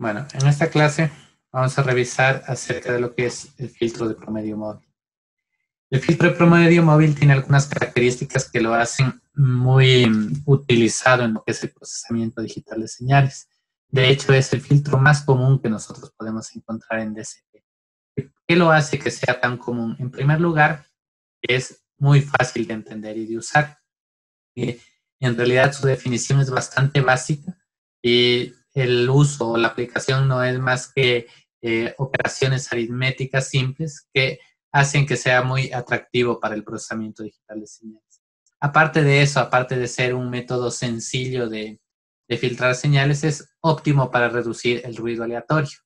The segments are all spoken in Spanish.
Bueno, en esta clase vamos a revisar acerca de lo que es el filtro de promedio móvil. El filtro de promedio móvil tiene algunas características que lo hacen muy utilizado en lo que es el procesamiento digital de señales. De hecho, es el filtro más común que nosotros podemos encontrar en DCP. ¿Qué lo hace que sea tan común? En primer lugar, es muy fácil de entender y de usar. En realidad su definición es bastante básica y el uso o la aplicación no es más que operaciones aritméticas simples que hacen que sea muy atractivo para el procesamiento digital de señales. Aparte de eso, aparte de ser un método sencillo de filtrar señales, es óptimo para reducir el ruido aleatorio.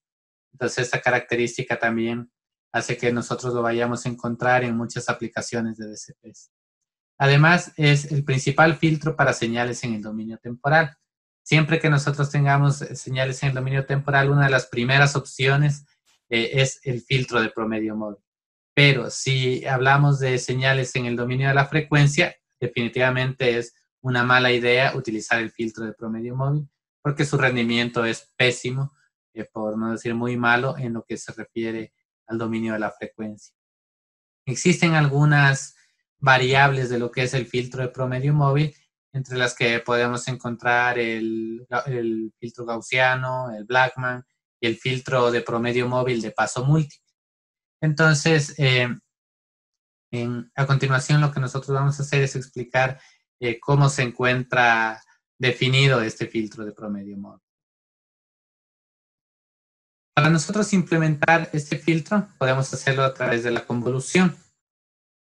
Entonces, esta característica también hace que nosotros lo vayamos a encontrar en muchas aplicaciones de DCPs. Además, es el principal filtro para señales en el dominio temporal. Siempre que nosotros tengamos señales en el dominio temporal, una de las primeras opciones es el filtro de promedio móvil. Pero si hablamos de señales en el dominio de la frecuencia, definitivamente es una mala idea utilizar el filtro de promedio móvil porque su rendimiento es pésimo, por no decir muy malo, en lo que se refiere al dominio de la frecuencia. Existen algunas variables de lo que es el filtro de promedio móvil, entre las que podemos encontrar el filtro gaussiano, el Blackman y el filtro de promedio móvil de paso múltiple. Entonces, a continuación lo que nosotros vamos a hacer es explicar cómo se encuentra definido este filtro de promedio móvil. Para nosotros implementar este filtro, podemos hacerlo a través de la convolución.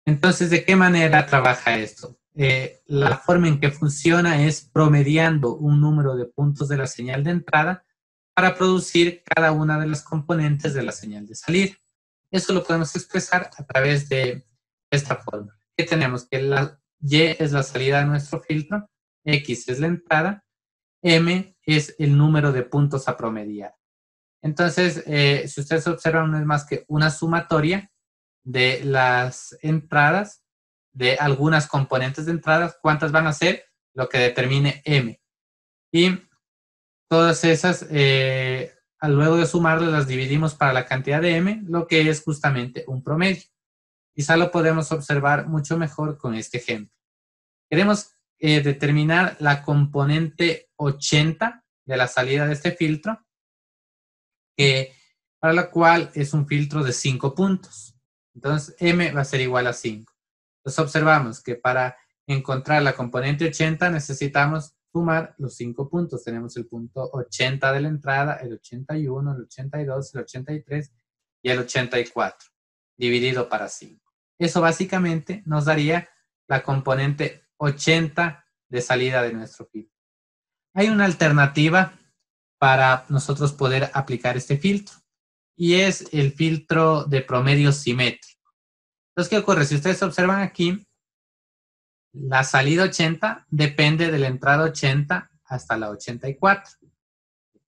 Entonces, ¿de qué manera trabaja esto? La forma en que funciona es promediando un número de puntos de la señal de entrada para producir cada una de las componentes de la señal de salida. Eso lo podemos expresar a través de esta forma. ¿Qué tenemos? Que la Y es la salida de nuestro filtro, X es la entrada, M es el número de puntos a promediar. Entonces, si ustedes observan, no es más que una sumatoria de las entradas, de algunas componentes de entradas, ¿cuántas van a ser? Lo que determine M. Y todas esas, luego de sumarlas, las dividimos para la cantidad de M, lo que es justamente un promedio. Quizá lo podemos observar mucho mejor con este ejemplo. Queremos determinar la componente 80 de la salida de este filtro, para la cual es un filtro de 5 puntos. Entonces, M va a ser igual a 5. Entonces, observamos que para encontrar la componente 80 necesitamos sumar los 5 puntos. Tenemos el punto 80 de la entrada, el 81, el 82, el 83 y el 84, dividido para 5. Eso básicamente nos daría la componente 80 de salida de nuestro filtro. Hay una alternativa para nosotros poder aplicar este filtro, y es el filtro de promedio simétrico. Entonces, ¿qué ocurre? Si ustedes observan aquí, la salida 80 depende de la entrada 80 hasta la 84.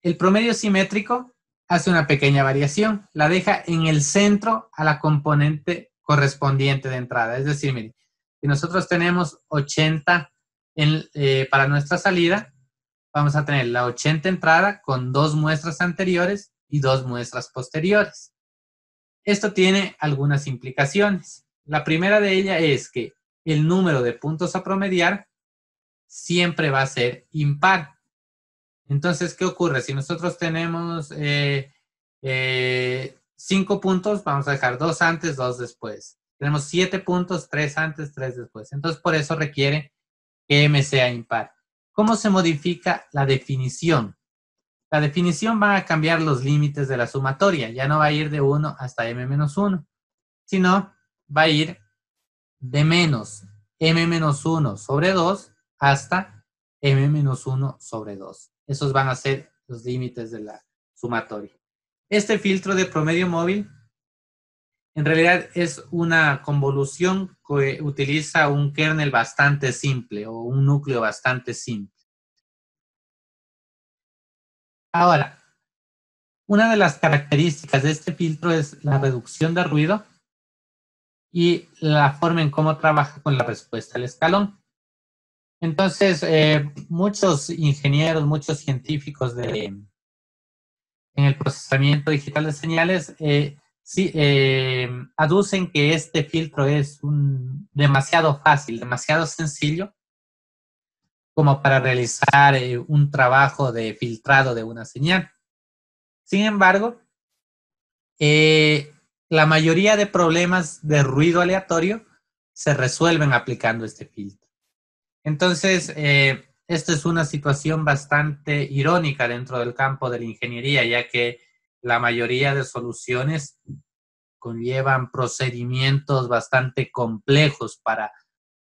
El promedio simétrico hace una pequeña variación, la deja en el centro a la componente correspondiente de entrada. Es decir, miren, si nosotros tenemos 80 para nuestra salida, vamos a tener la 80 entrada con 2 muestras anteriores y 2 muestras posteriores. Esto tiene algunas implicaciones. La primera de ellas es que el número de puntos a promediar siempre va a ser impar. Entonces, ¿qué ocurre? Si nosotros tenemos 5 puntos, vamos a dejar 2 antes, 2 después. Tenemos 7 puntos, 3 antes, 3 después. Entonces, por eso requiere que M sea impar. ¿Cómo se modifica la definición? La definición va a cambiar los límites de la sumatoria. Ya no va a ir de 1 hasta M-1, sino va a ir de menos M-1 sobre 2 hasta M-1 sobre 2. Esos van a ser los límites de la sumatoria. Este filtro de promedio móvil en realidad es una convolución que utiliza un kernel bastante simple o un núcleo bastante simple. Ahora, una de las características de este filtro es la reducción de ruido y la forma en cómo trabaja con la respuesta al escalón. Entonces, muchos ingenieros, muchos científicos de en el procesamiento digital de señales, aducen que este filtro es demasiado fácil, demasiado sencillo como para realizar un trabajo de filtrado de una señal. Sin embargo, la mayoría de problemas de ruido aleatorio se resuelven aplicando este filtro. Entonces, esta es una situación bastante irónica dentro del campo de la ingeniería, ya que la mayoría de soluciones conllevan procedimientos bastante complejos para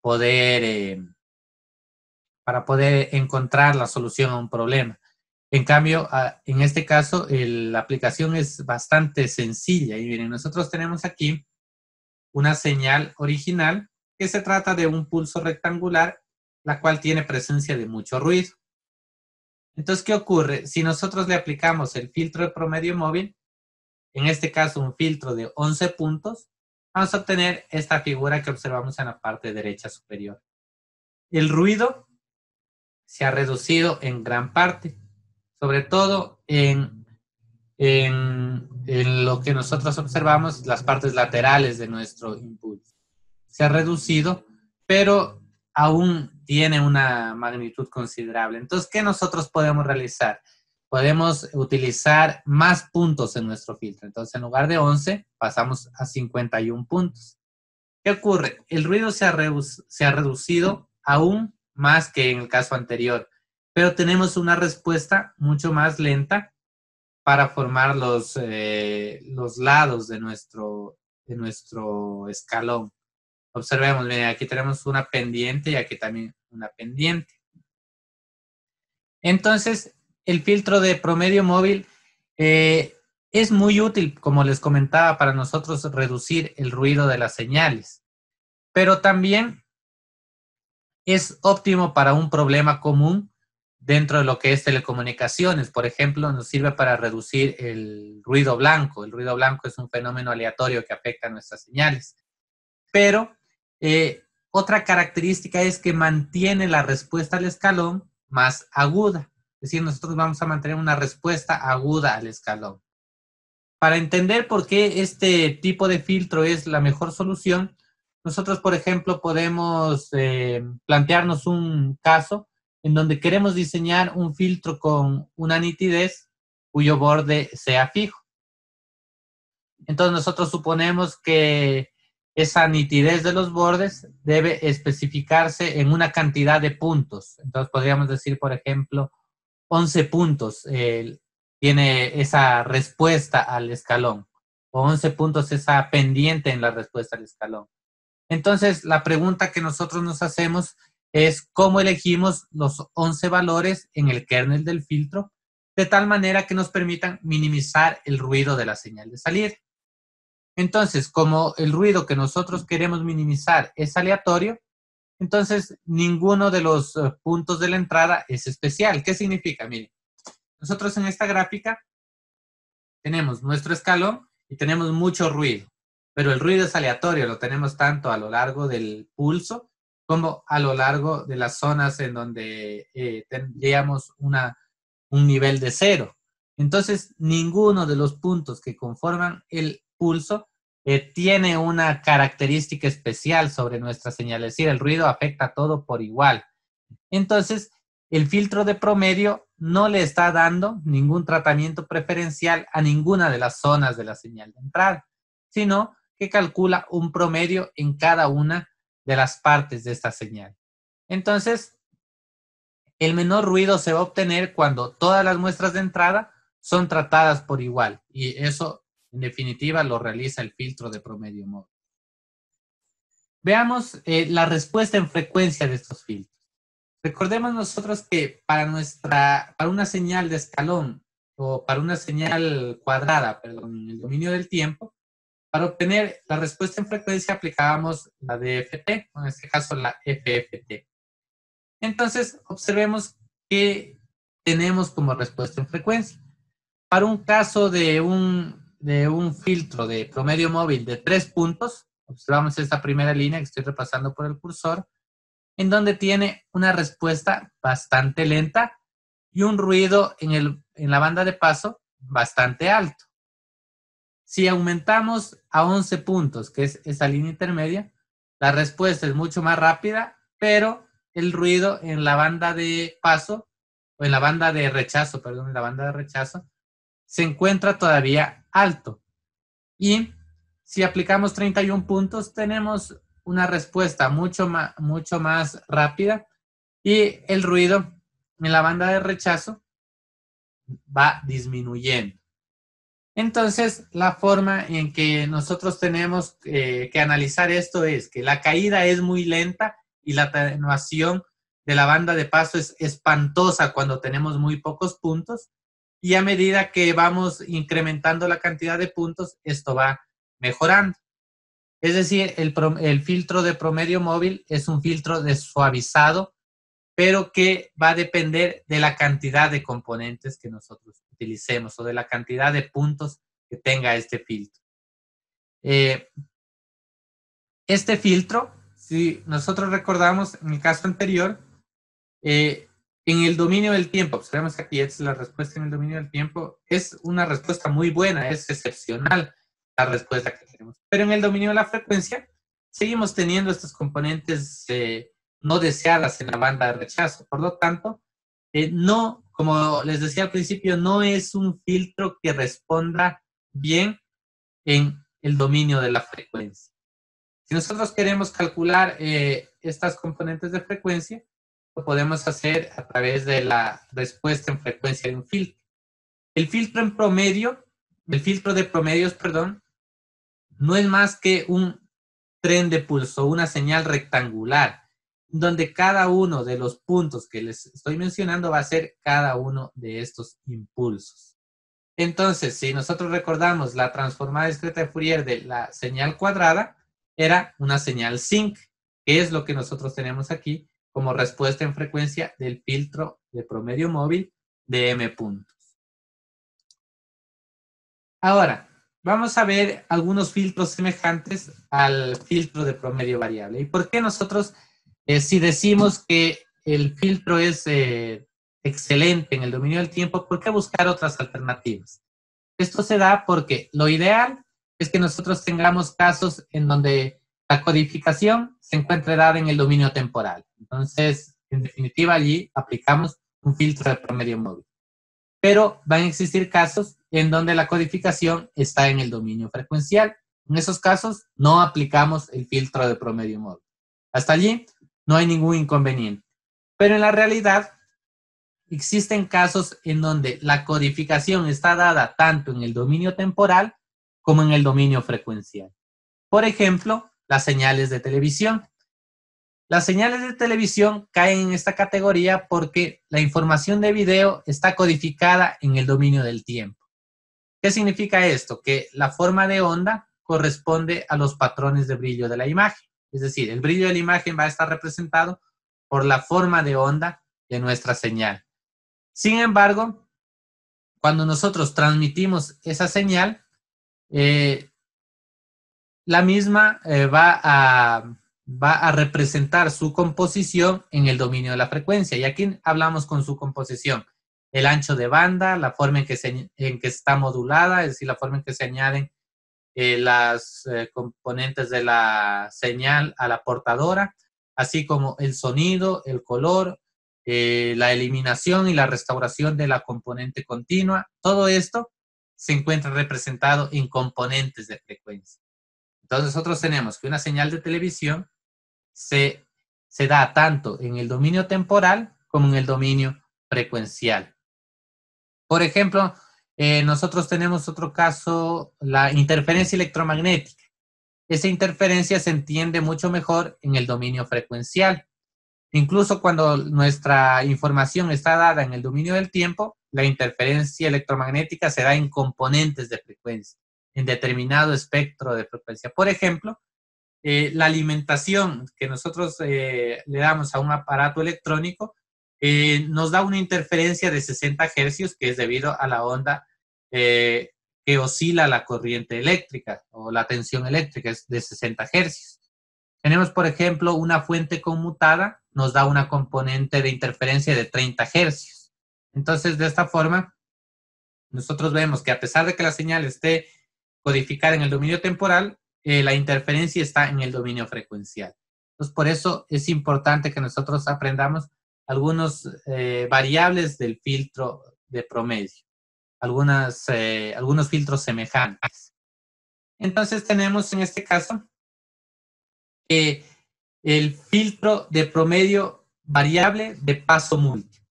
poder encontrar la solución a un problema. En cambio, en este caso, la aplicación es bastante sencilla. Y miren, nosotros tenemos aquí una señal original que se trata de un pulso rectangular, la cual tiene presencia de mucho ruido. Entonces, ¿qué ocurre? Si nosotros le aplicamos el filtro de promedio móvil, en este caso un filtro de 11 puntos, vamos a obtener esta figura que observamos en la parte derecha superior. El ruido se ha reducido en gran parte, sobre todo en lo que nosotros observamos, las partes laterales de nuestro impulso. Se ha reducido, pero aún tiene una magnitud considerable. Entonces, ¿qué nosotros podemos realizar? Podemos utilizar más puntos en nuestro filtro. Entonces, en lugar de 11, pasamos a 51 puntos. ¿Qué ocurre? El ruido se ha reducido aún más que en el caso anterior, pero tenemos una respuesta mucho más lenta para formar los lados de nuestro escalón. Observemos, miren, aquí tenemos una pendiente y aquí también una pendiente. Entonces, el filtro de promedio móvil es muy útil, como les comentaba, para nosotros reducir el ruido de las señales, pero también es óptimo para un problema común dentro de lo que es telecomunicaciones. Por ejemplo, nos sirve para reducir el ruido blanco. El ruido blanco es un fenómeno aleatorio que afecta a nuestras señales. Pero otra característica es que mantiene la respuesta al escalón más aguda. Es decir, nosotros vamos a mantener una respuesta aguda al escalón. Para entender por qué este tipo de filtro es la mejor solución, nosotros, por ejemplo, podemos plantearnos un caso en donde queremos diseñar un filtro con una nitidez cuyo borde sea fijo. Entonces, nosotros suponemos que esa nitidez de los bordes debe especificarse en una cantidad de puntos. Entonces, podríamos decir, por ejemplo, 11 puntos tiene esa respuesta al escalón, o 11 puntos esa pendiente en la respuesta al escalón. Entonces, la pregunta que nosotros nos hacemos es cómo elegimos los 11 valores en el kernel del filtro de tal manera que nos permitan minimizar el ruido de la señal de salida. Entonces, como el ruido que nosotros queremos minimizar es aleatorio, entonces ninguno de los puntos de la entrada es especial. ¿Qué significa? Miren, nosotros en esta gráfica tenemos nuestro escalón y tenemos mucho ruido, pero el ruido es aleatorio, lo tenemos tanto a lo largo del pulso como a lo largo de las zonas en donde tendríamos un nivel de cero. Entonces, ninguno de los puntos que conforman el pulso tiene una característica especial sobre nuestra señal, es decir, el ruido afecta a todo por igual. Entonces, el filtro de promedio no le está dando ningún tratamiento preferencial a ninguna de las zonas de la señal de entrada, sino que calcula un promedio en cada una de las partes de esta señal. Entonces, el menor ruido se va a obtener cuando todas las muestras de entrada son tratadas por igual, y eso, en definitiva, lo realiza el filtro de promedio móvil. Veamos la respuesta en frecuencia de estos filtros. Recordemos nosotros que para una señal de escalón o para una señal cuadrada, perdón, en el dominio del tiempo, para obtener la respuesta en frecuencia aplicábamos la DFT, en este caso la FFT. Entonces, observemos que tenemos como respuesta en frecuencia. Para un caso de un filtro de promedio móvil de 3 puntos, observamos esta primera línea que estoy repasando por el cursor, en donde tiene una respuesta bastante lenta y un ruido en la banda de paso bastante alto. Si aumentamos a 11 puntos, que es esa línea intermedia, la respuesta es mucho más rápida, pero el ruido en la banda de paso, o en la banda de rechazo, perdón, en la banda de rechazo, se encuentra todavía alto. Y si aplicamos 31 puntos, tenemos una respuesta mucho más rápida y el ruido en la banda de rechazo va disminuyendo. Entonces, la forma en que nosotros tenemos que analizar esto es que la caída es muy lenta y la atenuación de la banda de paso es espantosa cuando tenemos muy pocos puntos, y a medida que vamos incrementando la cantidad de puntos, esto va mejorando. Es decir, el filtro de promedio móvil es un filtro suavizado, pero que va a depender de la cantidad de componentes que nosotros utilicemos o de la cantidad de puntos que tenga este filtro. Este filtro, si nosotros recordamos en el caso anterior, en el dominio del tiempo, observemos aquí, esta es la respuesta en el dominio del tiempo, es una respuesta muy buena, es excepcional la respuesta que tenemos. Pero en el dominio de la frecuencia, seguimos teniendo estos componentes no deseadas en la banda de rechazo. Por lo tanto, no, como les decía al principio, no es un filtro que responda bien en el dominio de la frecuencia. Si nosotros queremos calcular estas componentes de frecuencia, lo podemos hacer a través de la respuesta en frecuencia de un filtro. El filtro en promedio, el filtro de promedios, perdón, no es más que un tren de pulso, una señal rectangular, donde cada uno de los puntos que les estoy mencionando va a ser cada uno de estos impulsos. Entonces, si nosotros recordamos la transformada discreta de Fourier de la señal cuadrada, era una señal sinc, que es lo que nosotros tenemos aquí como respuesta en frecuencia del filtro de promedio móvil de m puntos. Ahora, vamos a ver algunos filtros semejantes al filtro de promedio variable. ¿Y por qué nosotros, si decimos que el filtro es excelente en el dominio del tiempo, por qué buscar otras alternativas? Esto se da porque lo ideal es que nosotros tengamos casos en donde la codificación se encuentre dada en el dominio temporal. Entonces, en definitiva, allí aplicamos un filtro de promedio móvil. Pero van a existir casos en donde la codificación está en el dominio frecuencial. En esos casos, no aplicamos el filtro de promedio móvil. Hasta allí, no hay ningún inconveniente. Pero en la realidad, existen casos en donde la codificación está dada tanto en el dominio temporal como en el dominio frecuencial. Por ejemplo, las señales de televisión. Las señales de televisión caen en esta categoría porque la información de video está codificada en el dominio del tiempo. ¿Qué significa esto? Que la forma de onda corresponde a los patrones de brillo de la imagen. Es decir, el brillo de la imagen va a estar representado por la forma de onda de nuestra señal. Sin embargo, cuando nosotros transmitimos esa señal, la misma va a representar su composición en el dominio de la frecuencia. Y aquí hablamos con su composición. El ancho de banda, la forma en que está modulada, es decir, la forma en que se añaden las componentes de la señal a la portadora, así como el sonido, el color, la eliminación y la restauración de la componente continua. Todo esto se encuentra representado en componentes de frecuencia. Entonces nosotros tenemos que una señal de televisión se da tanto en el dominio temporal como en el dominio frecuencial. Por ejemplo, nosotros tenemos otro caso, la interferencia electromagnética. Esa interferencia se entiende mucho mejor en el dominio frecuencial. Incluso cuando nuestra información está dada en el dominio del tiempo, la interferencia electromagnética se da en componentes de frecuencia, en determinado espectro de frecuencia. Por ejemplo, la alimentación que nosotros le damos a un aparato electrónico nos da una interferencia de 60 hercios, que es debido a la onda que oscila la corriente eléctrica o la tensión eléctrica, es de 60 hercios. Tenemos, por ejemplo, una fuente conmutada, nos da una componente de interferencia de 30 hercios. Entonces, de esta forma, nosotros vemos que a pesar de que la señal esté codificada en el dominio temporal, la interferencia está en el dominio frecuencial. Entonces, por eso es importante que nosotros aprendamos algunos variables del filtro de promedio, algunos filtros semejantes. Entonces, tenemos en este caso el filtro de promedio variable de paso múltiple.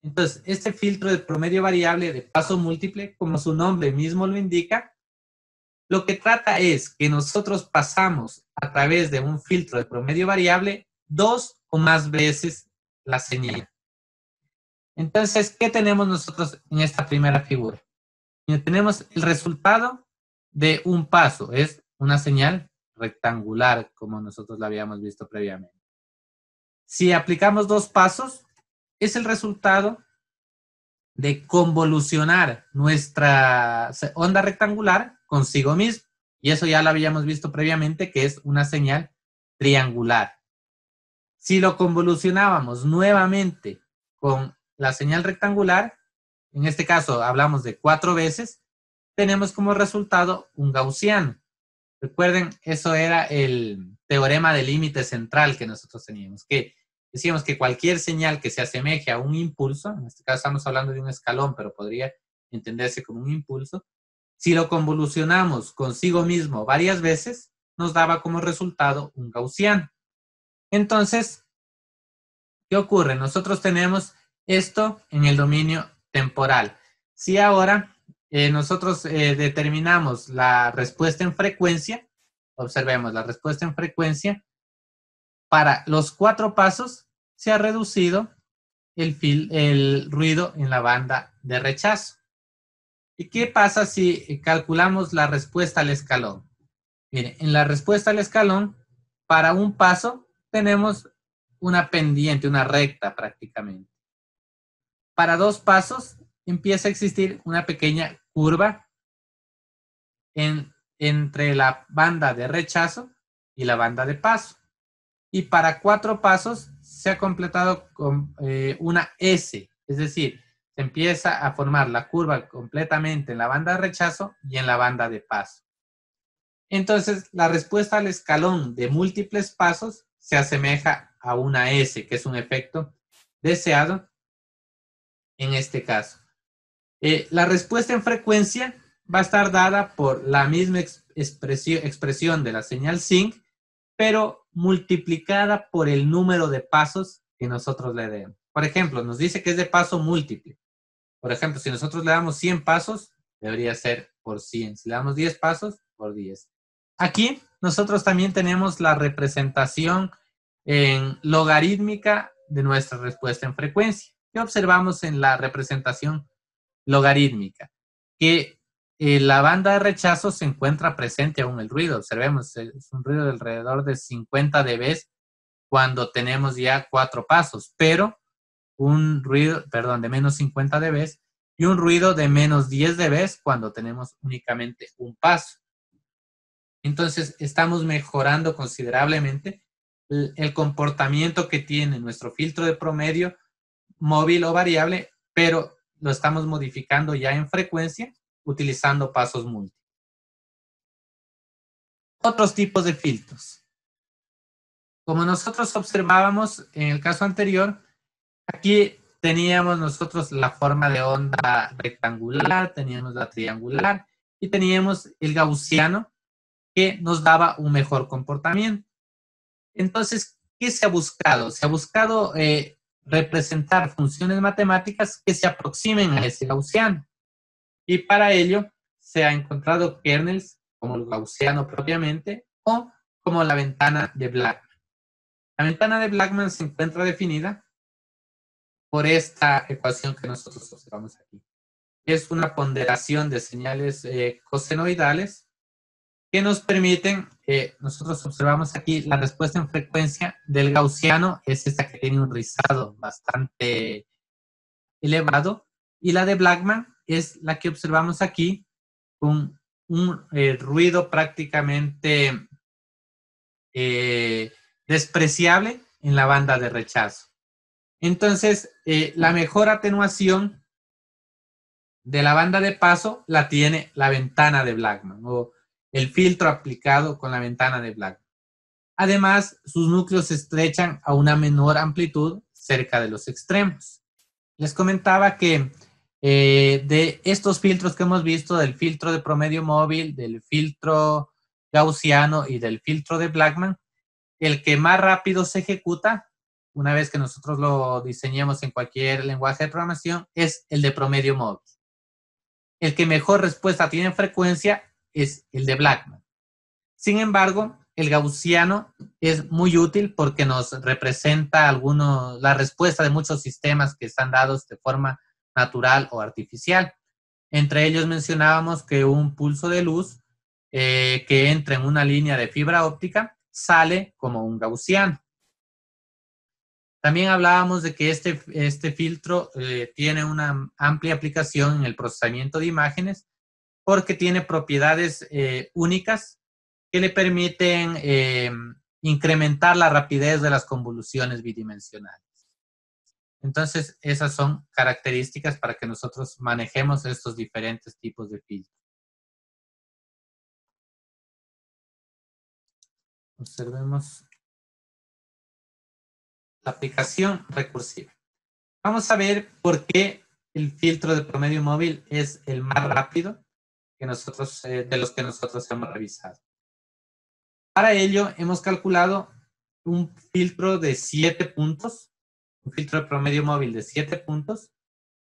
Entonces, este filtro de promedio variable de paso múltiple, como su nombre mismo lo indica, lo que trata es que nosotros pasamos a través de un filtro de promedio variable 2 o más veces la señal. Entonces, ¿qué tenemos nosotros en esta primera figura? Tenemos el resultado de un paso, es una señal rectangular, como nosotros la habíamos visto previamente. Si aplicamos 2 pasos, es el resultado de convolucionar nuestra onda rectangular consigo mismo. Y eso ya lo habíamos visto previamente, que es una señal triangular. Si lo convolucionábamos nuevamente con la señal rectangular, en este caso hablamos de 4 veces, tenemos como resultado un gaussiano. Recuerden, eso era el teorema del límite central que nosotros teníamos, que decíamos que cualquier señal que se asemeje a un impulso, en este caso estamos hablando de un escalón, pero podría entenderse como un impulso, si lo convolucionamos consigo mismo varias veces, nos daba como resultado un gaussiano. Entonces, ¿qué ocurre? Nosotros tenemos esto en el dominio temporal. Si ahora nosotros determinamos la respuesta en frecuencia, observemos la respuesta en frecuencia, para los 4 pasos se ha reducido el ruido en la banda de rechazo. ¿Y qué pasa si calculamos la respuesta al escalón? Miren, en la respuesta al escalón, para un paso tenemos una pendiente, una recta prácticamente. Para 2 pasos empieza a existir una pequeña curva entre la banda de rechazo y la banda de paso. Y para 4 pasos se ha completado con una S, es decir, se empieza a formar la curva completamente en la banda de rechazo y en la banda de paso. Entonces, la respuesta al escalón de múltiples pasos se asemeja a una S, que es un efecto deseado en este caso. La respuesta en frecuencia va a estar dada por la misma expresión de la señal sinc, pero multiplicada por el número de pasos que nosotros le demos. Por ejemplo, nos dice que es de paso múltiple. Por ejemplo, si nosotros le damos 100 pasos, debería ser por 100. Si le damos 10 pasos, por 10. Aquí nosotros también tenemos la representación en logarítmica de nuestra respuesta en frecuencia. ¿Qué observamos en la representación logarítmica? Que la banda de rechazo se encuentra presente aún el ruido. Observemos, es un ruido de alrededor de 50 dB cuando tenemos ya 4 pasos, pero un ruido, perdón, de menos 50 dB y un ruido de menos 10 dB cuando tenemos únicamente un paso. Entonces, estamos mejorando considerablemente el comportamiento que tiene nuestro filtro de promedio móvil o variable, pero lo estamos modificando ya en frecuencia utilizando pasos múltiples. Otros tipos de filtros. Como nosotros observábamos en el caso anterior, aquí teníamos nosotros la forma de onda rectangular, teníamos la triangular y teníamos el gaussiano que nos daba un mejor comportamiento. Entonces, ¿qué se ha buscado? Se ha buscado representar funciones matemáticas que se aproximen a ese gaussiano. Y para ello se ha encontrado kernels como el gaussiano propiamente o como la ventana de Blackman. La ventana de Blackman se encuentra definida por esta ecuación que nosotros observamos aquí. Es una ponderación de señales cosenoidales que nos permiten, nosotros observamos aquí la respuesta en frecuencia del gaussiano, es esta que tiene un rizado bastante elevado, y la de Blackman es la que observamos aquí con un ruido prácticamente despreciable en la banda de rechazo. Entonces, la mejor atenuación de la banda de paso la tiene la ventana de Blackman o el filtro aplicado con la ventana de Blackman. Además, sus núcleos se estrechan a una menor amplitud cerca de los extremos. Les comentaba que de estos filtros que hemos visto, del filtro de promedio móvil, del filtro gaussiano y del filtro de Blackman, el que más rápido se ejecuta, una vez que nosotros lo diseñemos en cualquier lenguaje de programación, es el de promedio móvil. El que mejor respuesta tiene en frecuencia es el de Blackman. Sin embargo, el gaussiano es muy útil porque nos representa la respuesta de muchos sistemas que están dados de forma natural o artificial. Entre ellos mencionábamos que un pulso de luz que entra en una línea de fibra óptica sale como un gaussiano. También hablábamos de que este filtro tiene una amplia aplicación en el procesamiento de imágenes porque tiene propiedades únicas que le permiten incrementar la rapidez de las convoluciones bidimensionales. Entonces, esas son características para que nosotros manejemos estos diferentes tipos de filtros. Observemos la aplicación recursiva. Vamos a ver por qué el filtro de promedio móvil es el más rápido que nosotros, de los que nosotros hemos revisado. Para ello, hemos calculado un filtro de 7 puntos, un filtro de promedio móvil de 7 puntos,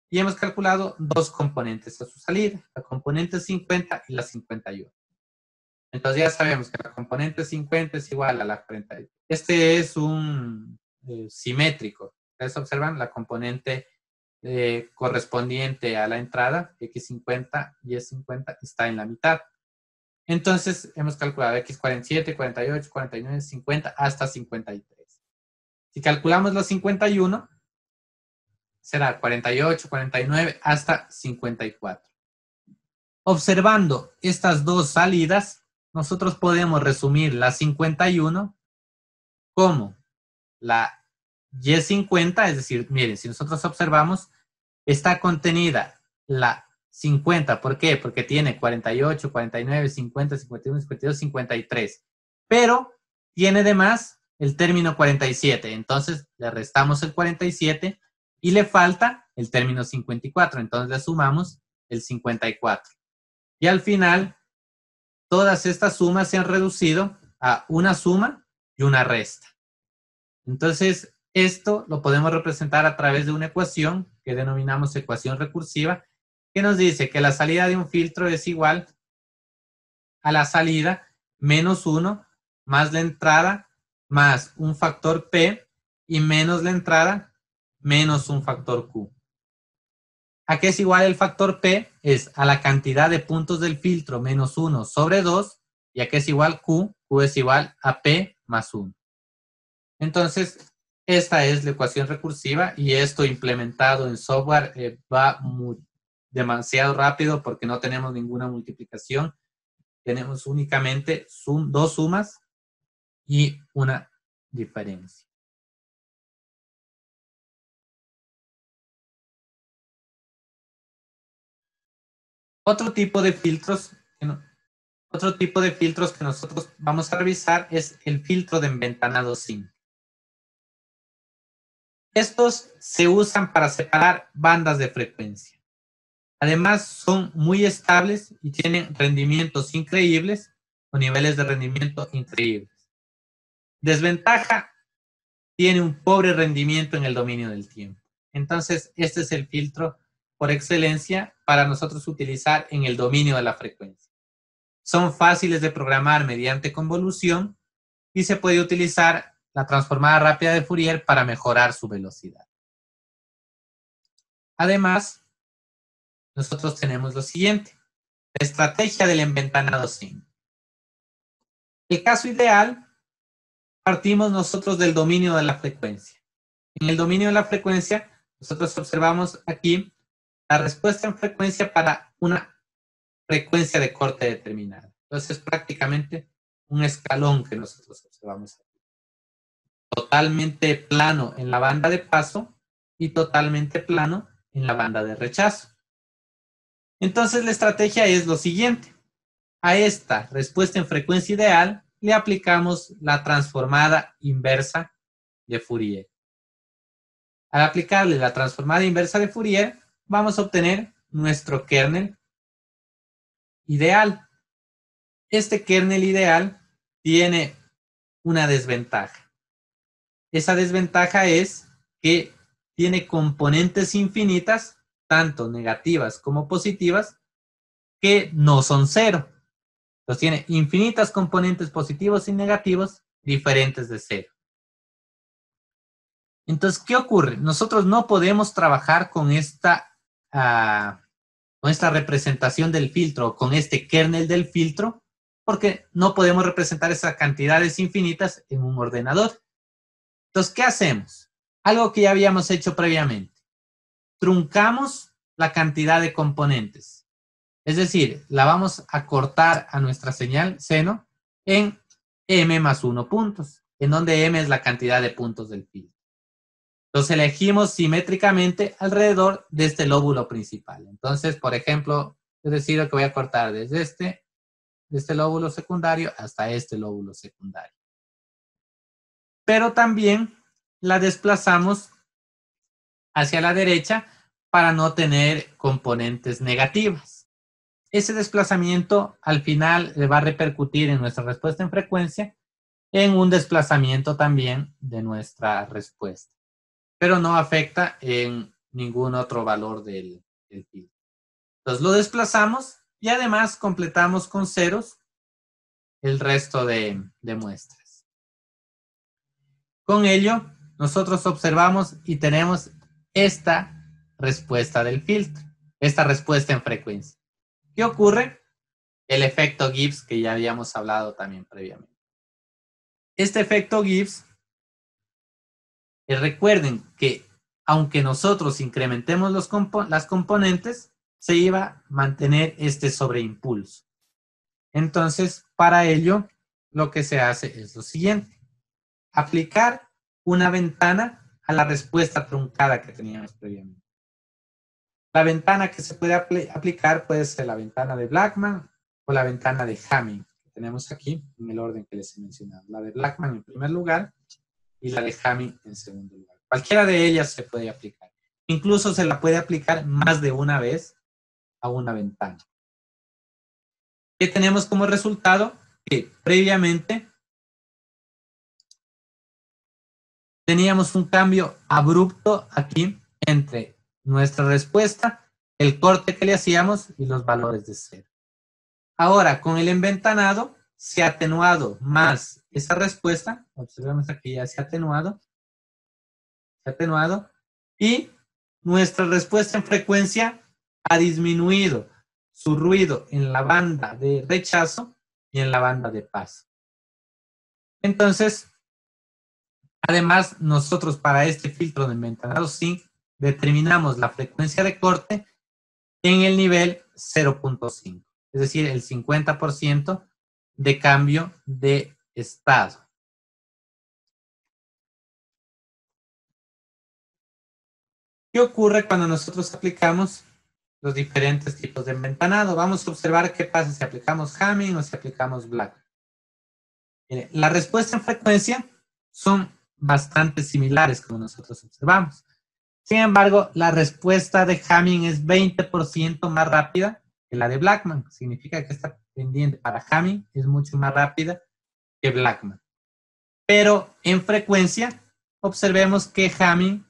y hemos calculado dos componentes a su salida, la componente 50 y la 51. Entonces ya sabemos que la componente 50 es igual a la 40. Este es un simétrico. Ustedes observan la componente correspondiente a la entrada, X50 y Y50, está en la mitad. Entonces hemos calculado X47, 48, 49, 50 hasta 53. Si calculamos los 51, será 48, 49 hasta 54. Observando estas dos salidas, nosotros podemos resumir la 51 como la Y50, es decir, miren, si nosotros observamos, está contenida la 50, ¿por qué? Porque tiene 48, 49, 50, 51, 52, 53, pero tiene de más el término 47, entonces le restamos el 47 y le falta el término 54, entonces le sumamos el 54. Y al final, todas estas sumas se han reducido a una suma y una resta. Entonces, esto lo podemos representar a través de una ecuación que denominamos ecuación recursiva, que nos dice que la salida de un filtro es igual a la salida menos 1 más la entrada más un factor P y menos la entrada menos un factor Q. ¿A qué es igual el factor P? Es a la cantidad de puntos del filtro menos 1 sobre 2, y a qué es igual Q. Q es igual a P más 1. Entonces, esta es la ecuación recursiva y esto implementado en software va demasiado rápido porque no tenemos ninguna multiplicación. Tenemos únicamente dos sumas y una diferencia. Otro tipo de filtros que nosotros vamos a revisar es el filtro de enventanado simple. Estos se usan para separar bandas de frecuencia. Además, son muy estables y tienen rendimientos increíbles o niveles de rendimiento increíbles. Desventaja, tiene un pobre rendimiento en el dominio del tiempo. Entonces, este es el filtro por excelencia para nosotros utilizar en el dominio de la frecuencia. Son fáciles de programar mediante convolución y se puede utilizar la transformada rápida de Fourier para mejorar su velocidad. Además, nosotros tenemos lo siguiente: la estrategia del enventanado simple. El caso ideal, partimos nosotros del dominio de la frecuencia. En el dominio de la frecuencia, nosotros observamos aquí la respuesta en frecuencia para una frecuencia de corte determinada. Entonces, es prácticamente un escalón que nosotros observamos aquí. Totalmente plano en la banda de paso y totalmente plano en la banda de rechazo. Entonces la estrategia es lo siguiente. A esta respuesta en frecuencia ideal le aplicamos la transformada inversa de Fourier. Al aplicarle la transformada inversa de Fourier, vamos a obtener nuestro kernel ideal. Este kernel ideal tiene una desventaja. Esa desventaja es que tiene componentes infinitas, tanto negativas como positivas, que no son cero. Entonces tiene infinitas componentes positivos y negativos diferentes de cero. Entonces, ¿qué ocurre? Nosotros no podemos trabajar con esta representación del filtro, con este kernel del filtro, porque no podemos representar esas cantidades infinitas en un ordenador. Entonces, ¿qué hacemos? Algo que ya habíamos hecho previamente. Truncamos la cantidad de componentes. Es decir, la vamos a cortar a nuestra señal seno en m más 1 puntos, en donde m es la cantidad de puntos del filtro. Los elegimos simétricamente alrededor de este lóbulo principal. Entonces, por ejemplo, yo decido que voy a cortar desde este lóbulo secundario hasta este lóbulo secundario. Pero también la desplazamos hacia la derecha para no tener componentes negativas. Ese desplazamiento al final le va a repercutir en nuestra respuesta en frecuencia en un desplazamiento también de nuestra respuesta, pero no afecta en ningún otro valor del filtro. Entonces lo desplazamos y además completamos con ceros el resto de muestras. Con ello, nosotros observamos y tenemos esta respuesta del filtro, esta respuesta en frecuencia. ¿Qué ocurre? El efecto Gibbs que ya habíamos hablado también previamente. Este efecto Gibbs, recuerden que aunque nosotros incrementemos las componentes, se iba a mantener este sobreimpulso. Entonces, para ello, lo que se hace es lo siguiente. Aplicar una ventana a la respuesta truncada que teníamos previamente. La ventana que se puede aplicar puede ser la ventana de Blackman o la ventana de Hamming, que tenemos aquí en el orden que les he mencionado. La de Blackman en primer lugar y la de Hamming en segundo lugar. Cualquiera de ellas se puede aplicar. Incluso se la puede aplicar más de una vez a una ventana. ¿Qué tenemos como resultado? Que previamente teníamos un cambio abrupto aquí entre nuestra respuesta, el corte que le hacíamos y los valores de cero. Ahora, con el enventanado, se ha atenuado más esa respuesta. Observemos aquí ya se ha atenuado. Y nuestra respuesta en frecuencia ha disminuido su ruido en la banda de rechazo y en la banda de paso. Entonces, además, nosotros para este filtro de enventanado zinc determinamos la frecuencia de corte en el nivel 0.5, es decir, el 50% de cambio de estado. ¿Qué ocurre cuando nosotros aplicamos los diferentes tipos de enventanado? Vamos a observar qué pasa si aplicamos Hamming o si aplicamos Black. Mire, la respuesta en frecuencia son bastante similares como nosotros observamos. Sin embargo, la respuesta de Hamming es 20% más rápida que la de Blackman. Significa que esta pendiente para Hamming es mucho más rápida que Blackman. Pero en frecuencia, observemos que Hamming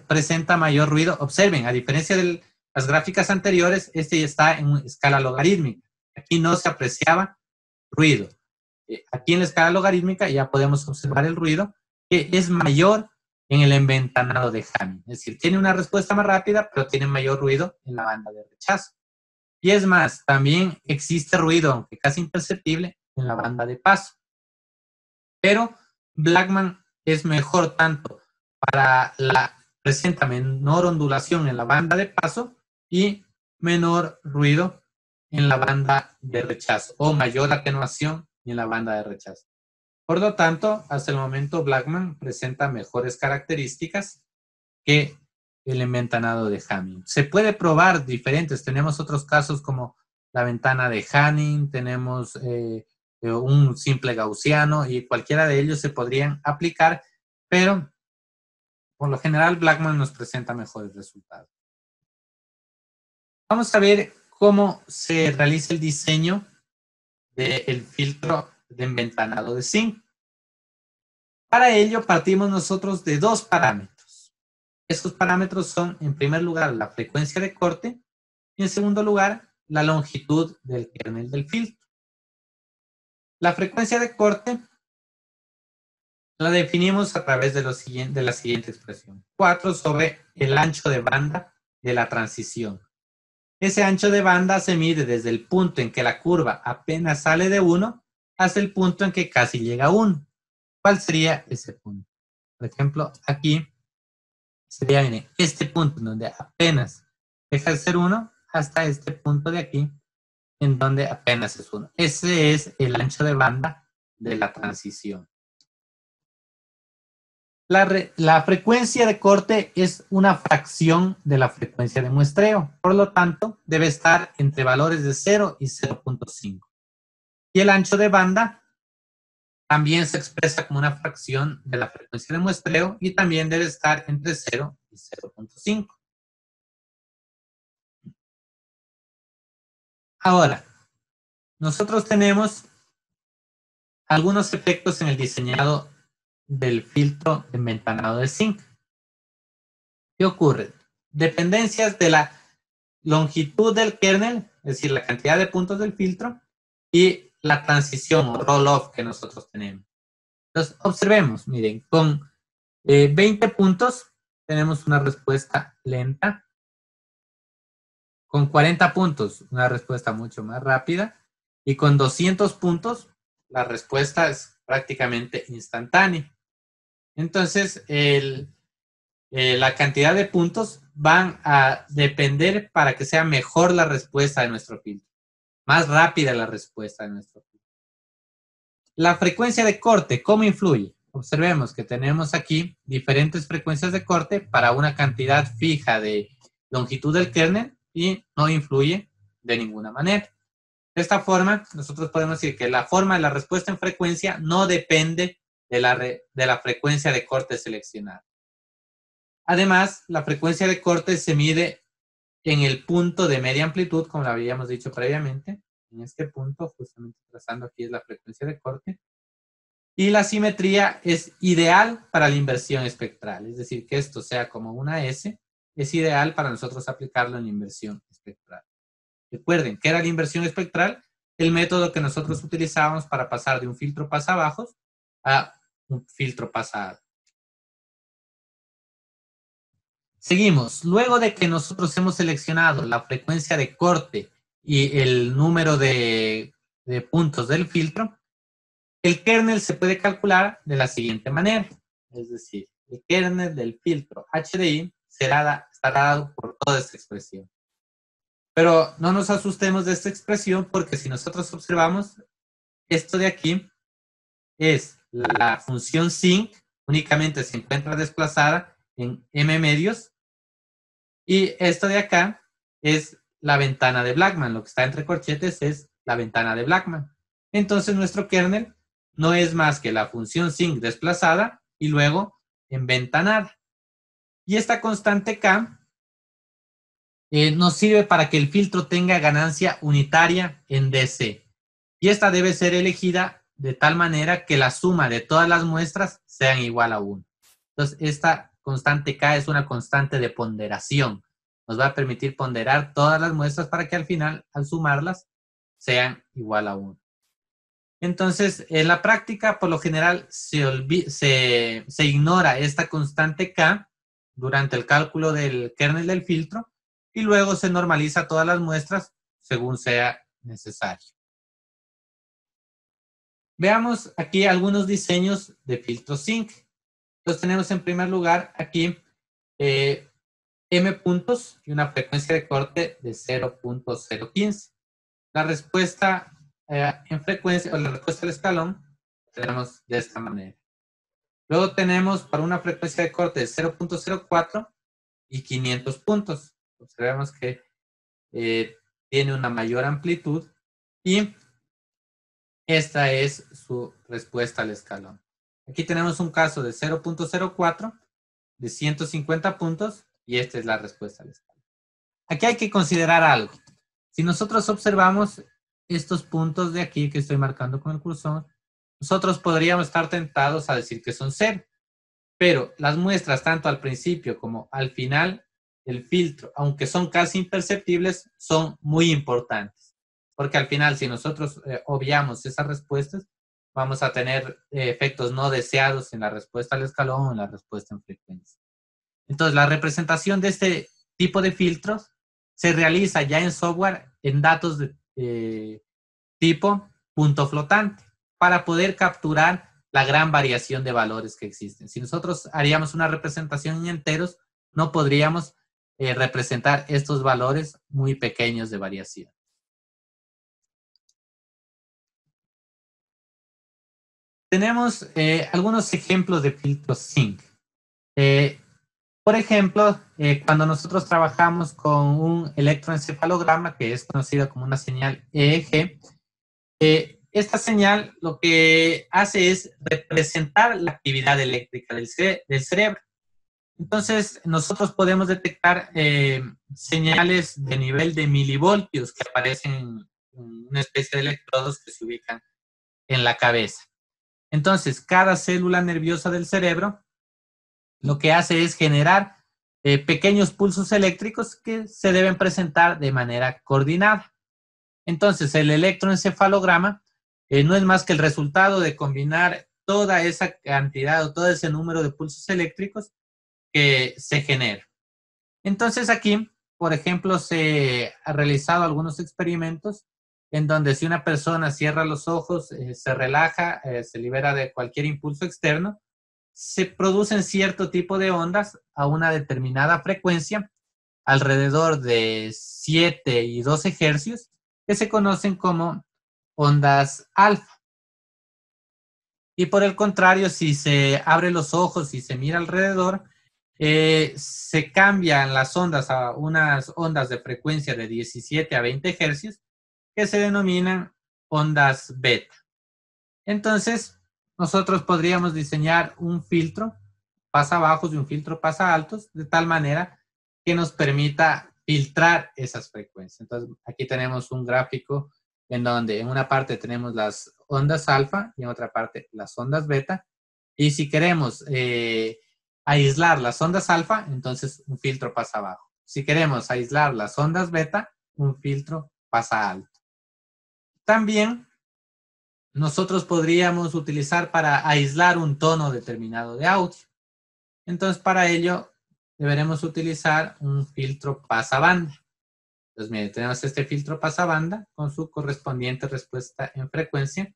presenta mayor ruido. Observen, a diferencia de las gráficas anteriores, este ya está en escala logarítmica. Aquí no se apreciaba ruido. Aquí en la escala logarítmica ya podemos observar el ruido, que es mayor en el enventanado de Hamming. Es decir, tiene una respuesta más rápida, pero tiene mayor ruido en la banda de rechazo. Y es más, también existe ruido, aunque casi imperceptible, en la banda de paso. Pero Blackman es mejor tanto para presenta menor ondulación en la banda de paso y menor ruido en la banda de rechazo, o mayor atenuación en la banda de rechazo. Por lo tanto, hasta el momento Blackman presenta mejores características que el enventanado de Hamming. Se puede probar diferentes. Tenemos otros casos como la ventana de Hamming, tenemos un simple gaussiano y cualquiera de ellos se podrían aplicar, pero por lo general Blackman nos presenta mejores resultados. Vamos a ver cómo se realiza el diseño del filtro de enventanado de zinc. Para ello partimos nosotros de dos parámetros. Estos parámetros son, en primer lugar, la frecuencia de corte y, en segundo lugar, la longitud del kernel del filtro. La frecuencia de corte la definimos a través de la siguiente expresión. 4 sobre el ancho de banda de la transición. Ese ancho de banda se mide desde el punto en que la curva apenas sale de 1 hasta el punto en que casi llega a 1. ¿Cuál sería ese punto? Por ejemplo, aquí sería, miren, este punto en donde apenas deja de ser 1 hasta este punto de aquí en donde apenas es 1. Ese es el ancho de banda de la transición. La frecuencia de corte es una fracción de la frecuencia de muestreo. Por lo tanto, debe estar entre valores de 0 y 0.5. Y el ancho de banda también se expresa como una fracción de la frecuencia de muestreo y también debe estar entre 0 y 0.5. Ahora, nosotros tenemos algunos efectos en el diseñado del filtro de enventanado de zinc. ¿Qué ocurre? Dependencias de la longitud del kernel, es decir, la cantidad de puntos del filtro, y la transición o roll-off que nosotros tenemos. Entonces, observemos, miren, con 20 puntos tenemos una respuesta lenta. Con 40 puntos, una respuesta mucho más rápida. Y con 200 puntos, la respuesta es prácticamente instantánea. Entonces, la cantidad de puntos van a depender para que sea mejor la respuesta de nuestro filtro. Más rápida la respuesta de nuestro filtro. La frecuencia de corte, ¿cómo influye? Observemos que tenemos aquí diferentes frecuencias de corte para una cantidad fija de longitud del kernel y no influye de ninguna manera. De esta forma, nosotros podemos decir que la forma de la respuesta en frecuencia no depende de la frecuencia de corte seleccionada. Además, la frecuencia de corte se mide en el punto de media amplitud, como lo habíamos dicho previamente. En este punto, justamente trazando aquí, es la frecuencia de corte. Y la simetría es ideal para la inversión espectral. Es decir, que esto sea como una S, es ideal para nosotros aplicarlo en la inversión espectral. Recuerden, ¿qué era la inversión espectral? El método que nosotros utilizábamos para pasar de un filtro pasabajos a un filtro pasado. Seguimos. Luego de que nosotros hemos seleccionado la frecuencia de corte y el número de puntos del filtro, el kernel se puede calcular de la siguiente manera. Es decir, el kernel del filtro HDI estará dado por toda esta expresión. Pero no nos asustemos de esta expresión porque si nosotros observamos, esto de aquí es la función zinc, únicamente se encuentra desplazada en m medios. Y esto de acá es la ventana de Blackman. Lo que está entre corchetes es la ventana de Blackman. Entonces nuestro kernel no es más que la función zinc desplazada y luego enventanada. Y esta constante K nos sirve para que el filtro tenga ganancia unitaria en DC. Y esta debe ser elegida de tal manera que la suma de todas las muestras sean igual a 1. Entonces, esta constante K es una constante de ponderación. Nos va a permitir ponderar todas las muestras para que al final, al sumarlas, sean igual a 1. Entonces, en la práctica, por lo general, se ignora esta constante K durante el cálculo del kernel del filtro y luego se normaliza todas las muestras según sea necesario. Veamos aquí algunos diseños de filtros zinc. Entonces tenemos en primer lugar aquí M puntos y una frecuencia de corte de 0.015. La respuesta en frecuencia, o la respuesta al escalón, tenemos de esta manera. Luego tenemos para una frecuencia de corte de 0.04 y 500 puntos. Observemos que tiene una mayor amplitud y esta es su respuesta al escalón. Aquí tenemos un caso de 0.04 de 150 puntos y esta es la respuesta al escalón. Aquí hay que considerar algo. Si nosotros observamos estos puntos de aquí que estoy marcando con el cursor, nosotros podríamos estar tentados a decir que son 0. Pero las muestras, tanto al principio como al final del filtro, aunque son casi imperceptibles, son muy importantes. Porque al final, si nosotros obviamos esas respuestas, vamos a tener efectos no deseados en la respuesta al escalón o en la respuesta en frecuencia. Entonces, la representación de este tipo de filtros se realiza ya en software en datos de tipo punto flotante para poder capturar la gran variación de valores que existen. Si nosotros haríamos una representación en enteros, no podríamos representar estos valores muy pequeños de variación. Tenemos algunos ejemplos de filtros Zinc. Por ejemplo, cuando nosotros trabajamos con un electroencefalograma, que es conocido como una señal EEG, esta señal lo que hace es representar la actividad eléctrica del cerebro. Entonces, nosotros podemos detectar señales de nivel de milivoltios que aparecen en una especie de electrodos que se ubican en la cabeza. Entonces, cada célula nerviosa del cerebro lo que hace es generar pequeños pulsos eléctricos que se deben presentar de manera coordinada. Entonces, el electroencefalograma no es más que el resultado de combinar toda esa cantidad o todo ese número de pulsos eléctricos que se genera. Entonces, aquí, por ejemplo, se ha realizado algunos experimentos en donde si una persona cierra los ojos, se relaja, se libera de cualquier impulso externo, se producen cierto tipo de ondas a una determinada frecuencia, alrededor de 7 y 12 hercios, que se conocen como ondas alfa. Y por el contrario, si se abre los ojos y se mira alrededor, se cambian las ondas a unas ondas de frecuencia de 17 a 20 hercios, que se denominan ondas beta. Entonces, nosotros podríamos diseñar un filtro pasa bajos y un filtro pasa altos, de tal manera que nos permita filtrar esas frecuencias. Entonces, aquí tenemos un gráfico en donde en una parte tenemos las ondas alfa y en otra parte las ondas beta. Y si queremos aislar las ondas alfa, entonces un filtro pasa bajo. Si queremos aislar las ondas beta, un filtro pasa alto. También nosotros podríamos utilizar para aislar un tono determinado de audio. Entonces, para ello, deberemos utilizar un filtro pasabanda. Entonces, miren, tenemos este filtro pasabanda con su correspondiente respuesta en frecuencia.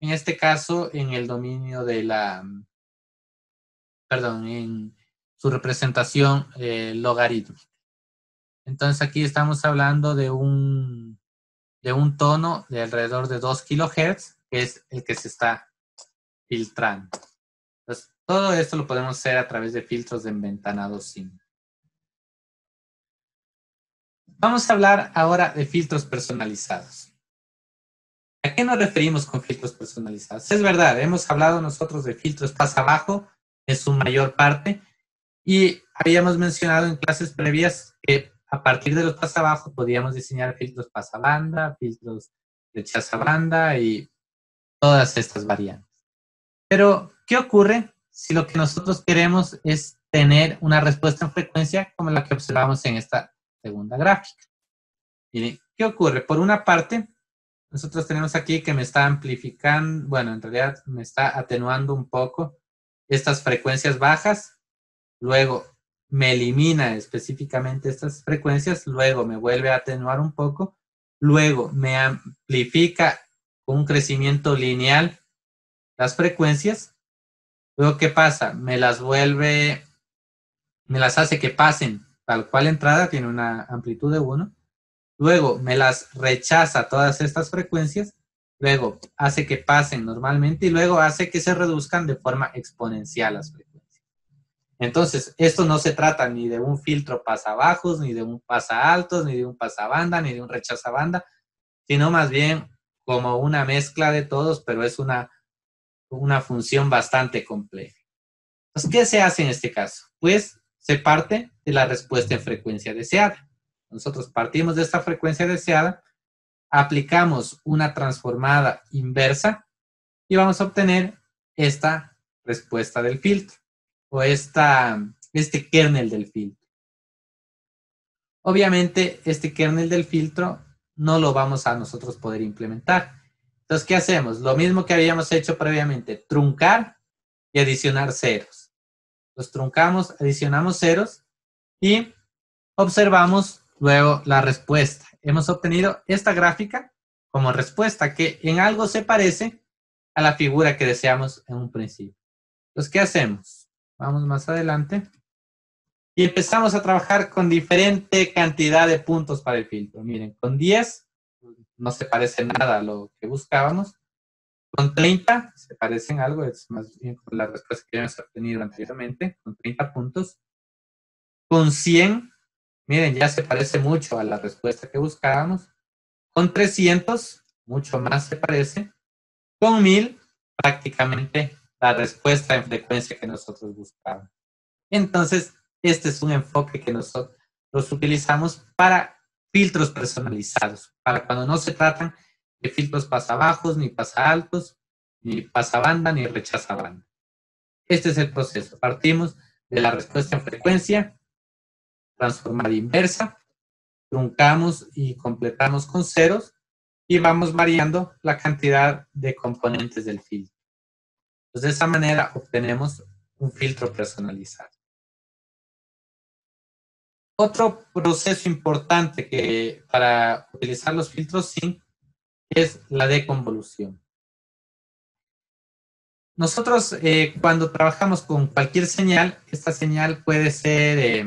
En este caso, en el dominio de en su representación logarítmica. Entonces, aquí estamos hablando de un tono de alrededor de 2 kHz, que es el que se está filtrando. Entonces, todo esto lo podemos hacer a través de filtros de enventanado Zinc. Vamos a hablar ahora de filtros personalizados. ¿A qué nos referimos con filtros personalizados? Es verdad, hemos hablado nosotros de filtros pasa abajo en su mayor parte y habíamos mencionado en clases previas que a partir de los pasa abajo podíamos diseñar filtros pasabanda, filtros rechazabanda y todas estas variantes. Pero, ¿qué ocurre si lo que nosotros queremos es tener una respuesta en frecuencia como la que observamos en esta segunda gráfica? Miren, ¿qué ocurre? Por una parte, nosotros tenemos aquí que me está amplificando, bueno, en realidad me está atenuando un poco estas frecuencias bajas, luego me elimina específicamente estas frecuencias, luego me vuelve a atenuar un poco, luego me amplifica con un crecimiento lineal las frecuencias. Luego, ¿qué pasa? Me las hace que pasen tal cual entrada, tiene una amplitud de 1. Luego, me las rechaza todas estas frecuencias. Luego, hace que pasen normalmente y luego hace que se reduzcan de forma exponencial las frecuencias. Entonces, esto no se trata ni de un filtro pasabajos, ni de un pasaaltos, ni de un pasabanda, ni de un rechazabanda, sino más bien como una mezcla de todos, pero es una función bastante compleja. Entonces, ¿qué se hace en este caso? Pues se parte de la respuesta en frecuencia deseada. Nosotros partimos de esta frecuencia deseada, aplicamos una transformada inversa y vamos a obtener esta respuesta del filtro o este kernel del filtro. Obviamente, este kernel del filtro no lo vamos a nosotros poder implementar. Entonces, ¿qué hacemos? Lo mismo que habíamos hecho previamente, truncar y adicionar ceros. Los truncamos, adicionamos ceros y observamos luego la respuesta. Hemos obtenido esta gráfica como respuesta que en algo se parece a la figura que deseamos en un principio. Entonces, ¿qué hacemos? Vamos más adelante y empezamos a trabajar con diferente cantidad de puntos para el filtro. Miren, con 10 no se parece nada a lo que buscábamos. Con 30 se parecen algo, es más bien con la respuesta que hemos obtenido anteriormente, con 30 puntos. Con 100, miren, ya se parece mucho a la respuesta que buscábamos. Con 300, mucho más se parece. Con 1000, prácticamente la respuesta en frecuencia que nosotros buscábamos. Entonces, este es un enfoque que nosotros utilizamos para filtros personalizados, para cuando no se tratan de filtros pasabajos, ni pasaaltos, ni pasabanda, ni rechazabanda. Este es el proceso. Partimos de la respuesta en frecuencia, transformada inversa, truncamos y completamos con ceros y vamos variando la cantidad de componentes del filtro. Pues de esa manera obtenemos un filtro personalizado. Otro proceso importante que para utilizar los filtros SYNC es la deconvolución. Nosotros cuando trabajamos con cualquier señal, esta señal puede ser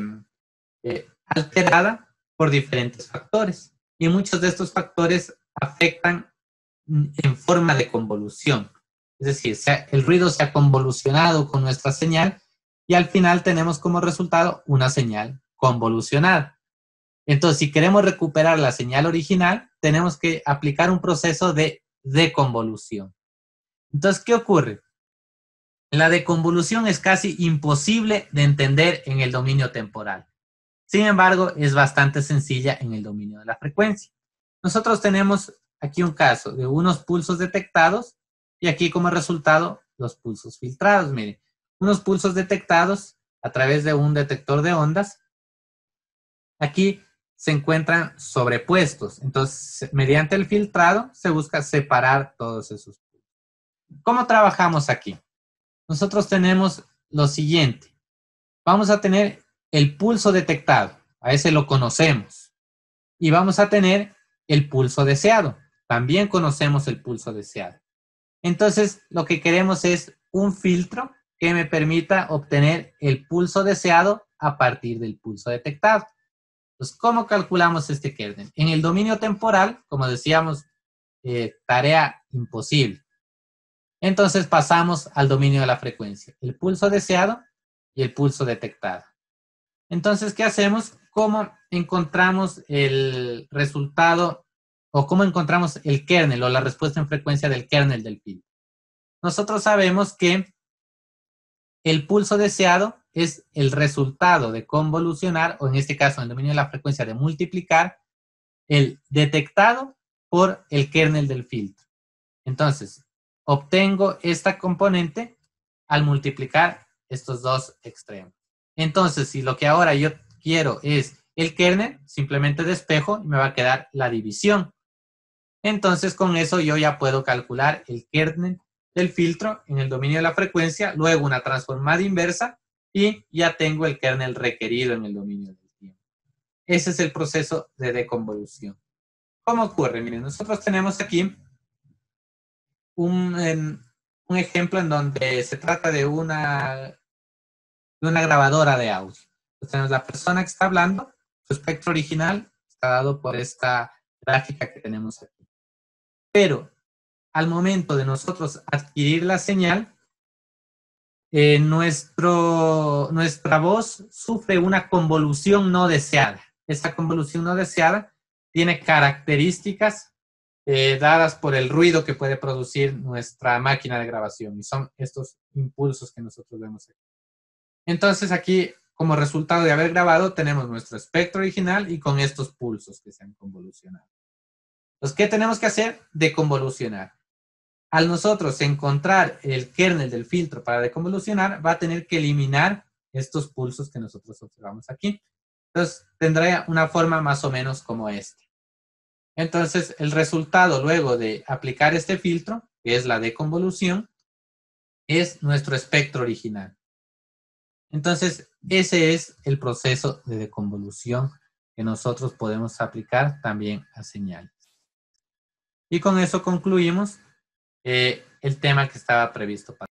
alterada por diferentes factores y muchos de estos factores afectan en forma de convolución. Es decir, el ruido se ha convolucionado con nuestra señal y al final tenemos como resultado una señal convolucionada. Entonces, si queremos recuperar la señal original, tenemos que aplicar un proceso de deconvolución. Entonces, ¿qué ocurre? La deconvolución es casi imposible de entender en el dominio temporal. Sin embargo, es bastante sencilla en el dominio de la frecuencia. Nosotros tenemos aquí un caso de unos pulsos detectados y aquí como resultado los pulsos filtrados. Miren, unos pulsos detectados a través de un detector de ondas. Aquí se encuentran sobrepuestos. Entonces, mediante el filtrado se busca separar todos esos pulsos. ¿Cómo trabajamos aquí? Nosotros tenemos lo siguiente. Vamos a tener el pulso detectado. A ese lo conocemos. Y vamos a tener el pulso deseado. También conocemos el pulso deseado. Entonces, lo que queremos es un filtro que me permita obtener el pulso deseado a partir del pulso detectado. Entonces, ¿cómo calculamos este kernel? En el dominio temporal, como decíamos, tarea imposible. Entonces pasamos al dominio de la frecuencia, el pulso deseado y el pulso detectado. Entonces, ¿qué hacemos? ¿Cómo encontramos el resultado o cómo encontramos el kernel o la respuesta en frecuencia del kernel del filtro? Nosotros sabemos que el pulso deseado es el resultado de convolucionar, o en este caso, en el dominio de la frecuencia, de multiplicar el detectado por el kernel del filtro. Entonces, obtengo esta componente al multiplicar estos dos extremos. Entonces, si lo que ahora yo quiero es el kernel, simplemente despejo y me va a quedar la división. Entonces, con eso yo ya puedo calcular el kernel del filtro en el dominio de la frecuencia, luego una transformada inversa y ya tengo el kernel requerido en el dominio del tiempo. Ese es el proceso de deconvolución. ¿Cómo ocurre? Miren, nosotros tenemos aquí un ejemplo en donde se trata de una grabadora de audio. Entonces, tenemos la persona que está hablando, su espectro original está dado por esta gráfica que tenemos aquí. Pero al momento de nosotros adquirir la señal, nuestra voz sufre una convolución no deseada. Esta convolución no deseada tiene características dadas por el ruido que puede producir nuestra máquina de grabación, y son estos impulsos que nosotros vemos aquí. Entonces aquí, como resultado de haber grabado, tenemos nuestro espectro original y con estos pulsos que se han convolucionado. Entonces, ¿qué tenemos que hacer? Deconvolucionar. Al nosotros encontrar el kernel del filtro para deconvolucionar, va a tener que eliminar estos pulsos que nosotros observamos aquí. Entonces, tendrá una forma más o menos como esta. Entonces, el resultado luego de aplicar este filtro, que es la deconvolución, es nuestro espectro original. Entonces, ese es el proceso de deconvolución que nosotros podemos aplicar también a señales. Y con eso concluimos el tema que estaba previsto para